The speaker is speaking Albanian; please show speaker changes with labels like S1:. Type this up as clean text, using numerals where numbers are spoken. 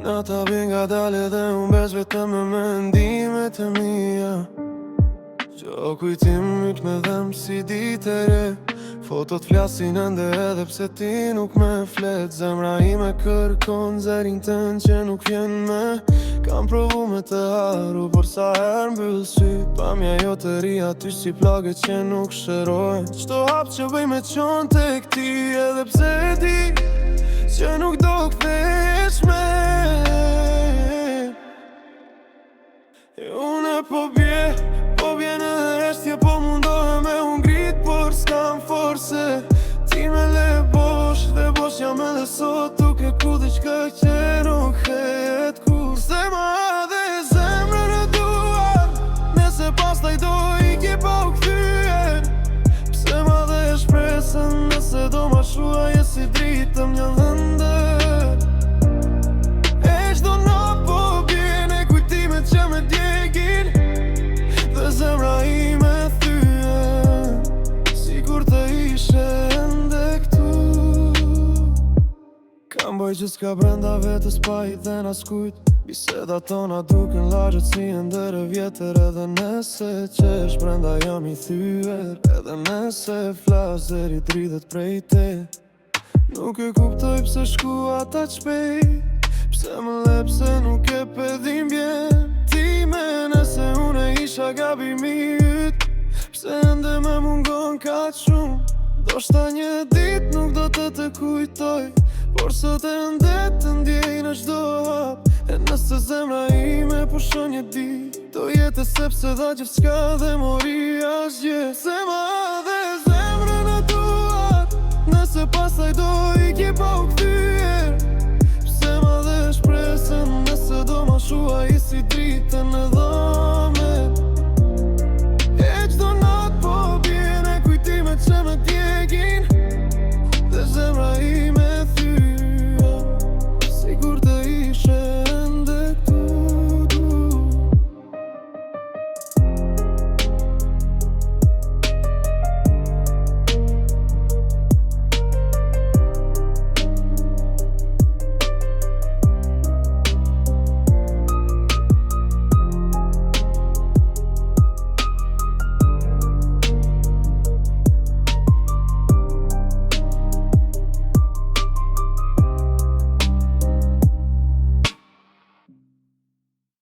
S1: Nata vjen nga dale dhe unë besh vetëm me mendimet e mia. Qo kujtim myk me dhem si ditë e re. Fotot flasin ende edhe pse ti nuk me flet. Zemra ime kërkon zërin tën që nuk vjen me. Kam provu me të haru, por sa her mbyll syt. Pamja jo të ri aty si plagët që nuk shërojnë. Qto hap që bëj me qon tek ti, edhe pse e di që nuk do kthesh me. E une po bje në heshtje, po mundohem me unë grit, por s'kam forse. Ti me le bosh, dhe bosh jam edhe sot, duke ku diqka që nuk het kur. Se ma dhe zemrën e duar, nese pastaj do i ki pa u kthyer. Pse ma dhe e shpresën, nëse do ma shua je si dritëm një ndër. E qdo në po bjen e kujtimet që me djegin, dhe zemra ime thyen, sigur të ishe ende këtu. Kam bëj që s'ka brenda vetës pa i dhe nas kujt. Biseda tona duken lagët si ndër e vjetër. Edhe nëse qesh brenda jam i thyer, edhe nëse flas deri dridhet prej te. Nuk e kuptoj pse shku ata qpejt, pse më le pse nuk e pedhim bjen. Ti me nëse une isha gabimi yt, pse ende me mungon kaq shumë. Do shta një dit nuk do të kujtoj, por sot e ende të ndjej në qdo hap. E nëse zemra ime pushon një dit, do jetë sepse dha gjithçka dhe mori asgjë. Se ma dhe zemrën e duat, nëse pastaj do i ki pa u kthyer.